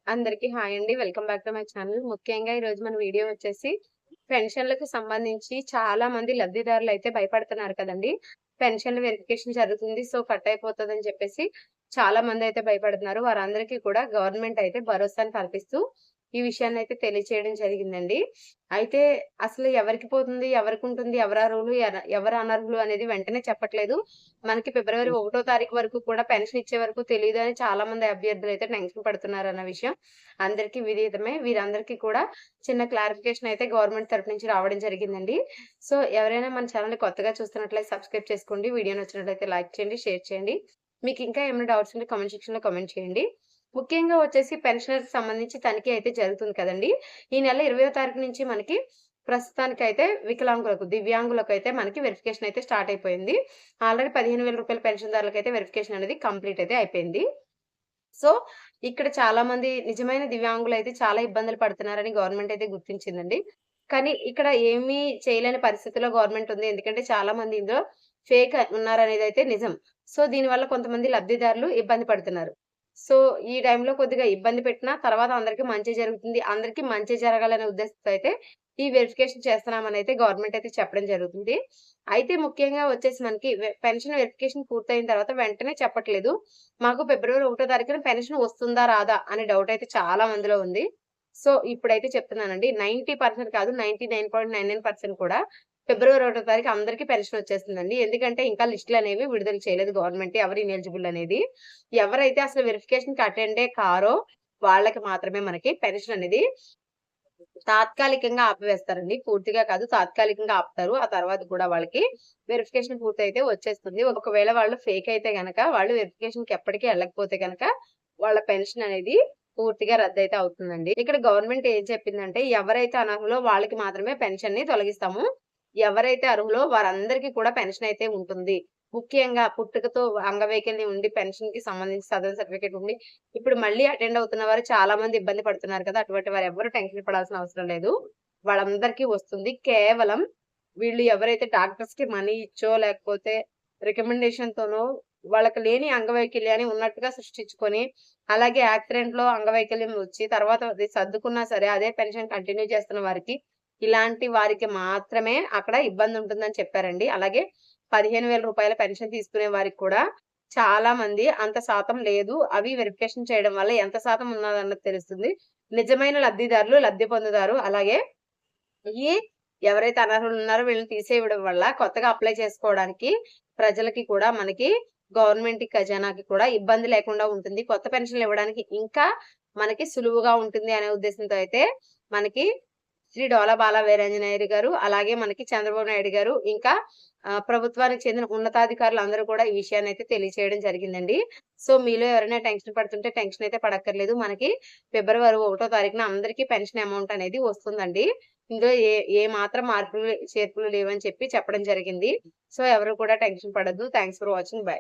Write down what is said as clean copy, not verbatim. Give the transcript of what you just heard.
అందరికీ హాయ్ అండి. Welcome back to my channel. ముఖ్యంగా ఈరోజు మన వీడియో వచ్చేసి పెన్షన్‌లకు సంబంధించి చాలా మంది లబ్ధిదారులైతే భయపడుతున్నారు కదండీ! పెన్షన్‌ల వెరిఫికేషన్ జరుగుతుంది. సో, కట్ అయిపోతదని చెప్పేసి చాలా మందైతే భయపడుతున్నారు. వారందరికీ కూడా గవర్నమెంట్ అయితే భరోసాను కల్పిస్తూ ఈ విషయాన్నయితే తెలియచేయడం జరిగిందండి. అయితే అసలు ఎవరికి పోతుంది? ఎవరికుంటుంది? ఎవరు అర్హులు? ఎవరు అనర్హులు అనేది వెంటనే చెప్పట్లేదు. మనకి ఫిబ్రవరి 1 తారీఖు వరకు కూడా పెన్షన్ ఇచ్చే వరకు తెలీదు అని చాలా మంది అభ్యర్థులైతే టెన్షన్ పడుతున్నారన్న విషయం అందరికీ విదితమే. వీరందరికీ కూడా చిన్న క్లారిఫికేషన్ అయితే గవర్నమెంట్ తరపు నుంచి రావడం జరిగిందండి. సో, ఎవరైనా మన ఛానెల్‌ని కొత్తగా చూస్తున్నట్లయితే సబ్స్క్రైబ్ చేసుకోండి. వీడియో నచ్చినట్లయితే లైక్ చేయండి, షేర్ చేయండి. మీకు ఇంకా ఏమైనా డౌట్స్ ఉంటే కామెంట్ సెక్షన్‌లో కామెంట్ చేయండి. ముఖ్యంగా వచ్చేసి పెన్షనర్స్‌కి సంబంధించి తనిఖీ అయితే జరుగుతుంది కదండీ! ఈ నెల 20వ తారీఖు నుంచి మనకి ప్రస్తుతానికైతే వికలాంగులకు, దివ్యాంగులకైతే మనకి వెరిఫికేషన్ అయితే స్టార్ట్ అయిపోయింది. ఆల్రెడీ రూ. 15,000 పెన్షన్‌దారులకైతే వెరిఫికేషన్ అనేది కంప్లీట్ అయితే అయిపోయింది. సో, ఇక్కడ చాలా మంది నిజమైన దివ్యాంగులైతే చాలా ఇబ్బందులు పడుతున్నారని గవర్నమెంట్ అయితే గుర్తించిందండి. కానీ ఇక్కడ ఏమీ చేయలేని పరిస్థితిలో గవర్నమెంట్ ఉంది. ఎందుకంటే చాలా మంది ఇందులో ఫేక్ ఉన్నారనేదైతే నిజం. సో, దీనివల్ల కొంతమంది లబ్ధిదారులు ఇబ్బంది పడుతున్నారు. సో, ఈ టైంలో కొద్దిగా ఇబ్బంది పెట్టినా తర్వాత అందరికి మంచే జరుగుతుంది. అందరికి మంచి జరగాలనే ఉద్దేశంతో అయితే ఈ వెరిఫికేషన్ చేస్తున్నామనైతే గవర్నమెంట్ అయితే చెప్పడం జరుగుతుంది. అయితే ముఖ్యంగా వచ్చేసి మనకి పెన్షన్ వెరిఫికేషన్ పూర్తయిన తర్వాత వెంటనే చెప్పట్లేదు. మాకు ఫిబ్రవరి 1 తారీఖున పెన్షన్ వస్తుందా? రాదా? అనే డౌట్ అయితే చాలా మందిలో ఉంది. సో, ఇప్పుడైతే చెప్తున్నానండి. 90% కాదు 99.99% కూడా ఫిబ్రవరి 1 తారీఖు అందరికి పెన్షన్ వచ్చేస్తుందండి. ఎందుకంటే ఇంకా లిస్టులనేవి విడుదల చేయలేదు గవర్నమెంట్ ఎవరు ఇనెలిజిబుల్ అనేది. ఎవరైతే అసలు వెరిఫికేషన్‌కి అటెండే కారో వాళ్ళకి మాత్రమే మనకి పెన్షన్ అనేది తాత్కాలికంగా ఆపివేస్తారండి. పూర్తిగా కాదు తాత్కాలికంగా ఆపుతారు. ఆ తర్వాత కూడా వాళ్ళకి వెరిఫికేషన్ పూర్తయితే వచ్చేస్తుంది. ఒకవేళ వాళ్ళు ఫేక్ అయితే గనక వాళ్ళు వెరిఫికేషన్‌కి ఎప్పటికి ఎళ్ళకపోతే గనక వాళ్ళ పెన్షన్ అనేది పూర్తిగా రద్దయితే అవుతుందండి. ఇక్కడ గవర్నమెంట్ ఏం చెప్పిందంటే ఎవరైతే అనర్హులో వాళ్ళకి మాత్రమే పెన్షన్‌ని తొలగిస్తాము. ఎవరైతే అర్హులో వారందరికీ కూడా పెన్షన్ అయితే ఉంటుంది. ముఖ్యంగా పుట్టుకతో అంగవైకల్యం ఉండి పెన్షన్‌కి సంబంధించి సదరన్ సర్టిఫికేట్ ఉండి ఇప్పుడు మళ్ళీ అటెండ్ అవుతున్న వారు చాలా మంది ఇబ్బంది పడుతున్నారు కదా! అటువంటి వారు ఎవ్వరు టెన్షన్ పడాల్సిన అవసరం లేదు. వాళ్ళందరికీ వస్తుంది. కేవలం వీళ్ళు ఎవరైతే డాక్టర్స్‌కి మనీ ఇచ్చో లేకపోతే రికమెండేషన్‌తోనో వాళ్ళకి లేని అంగవైకల్యాన్ని ఉన్నట్టుగా సృష్టించుకొని, అలాగే యాక్సిడెంట్‌లో అంగవైకల్యం వచ్చి తర్వాత అది సర్దుకున్నా సరే అదే పెన్షన్ కంటిన్యూ చేస్తున్న వారికి, ఇలాంటి వారికి మాత్రమే అక్కడ ఇబ్బందుంటుందని చెప్పారండి. అలాగే రూ. 15,000 పెన్షన్ తీసుకునే వారికి కూడా చాలా మంది అంత శాతం లేదు. అవి వెరిఫికేషన్ చేయడం వల్ల ఎంత శాతం ఉన్నదన్నది తెలుస్తుంది. నిజమైన లబ్ధిదారులు లబ్ధి పొందుతారు. అలాగే ఈ ఎవరైతే అనర్హులున్నారో వీళ్ళని తీసేయడం వల్ల కొత్తగా అప్లై చేసుకోవడానికి ప్రజలకి కూడా మనకి గవర్నమెంట్ ఖజానాకి కూడా ఇబ్బంది లేకుండా ఉంటుంది. కొత్త పెన్షన్‌లు ఇవ్వడానికి ఇంకా మనకి సులువుగా ఉంటుంది అనే ఉద్దేశంతో అయితే మనకి శ్రీ డోలా బాల వీరాంజనేయులు గారు, అలాగే మనకి చంద్రబాబు నాయుడు గారు, ఇంకా ప్రభుత్వానికి చెందిన ఉన్నతాధికారులందరూ కూడా ఈ విషయాన్నయితే తెలియచేయడం జరిగిందండి. సో, మీలో ఎవరైనా టెన్షన్ పడుతుంటే టెన్షన్ అయితే పడక్కర్లేదు. మనకి ఫిబ్రవరి 1 తారీఖున అందరికీ పెన్షన్ అమౌంట్ అనేది వస్తుందండి. ఇందులో ఏ మాత్రం మార్పులు, చేర్పులు లేవని చెప్పి చెప్పడం జరిగింది. సో, ఎవరు కూడా టెన్షన్ పడొద్దు. Thanks for watching. బై.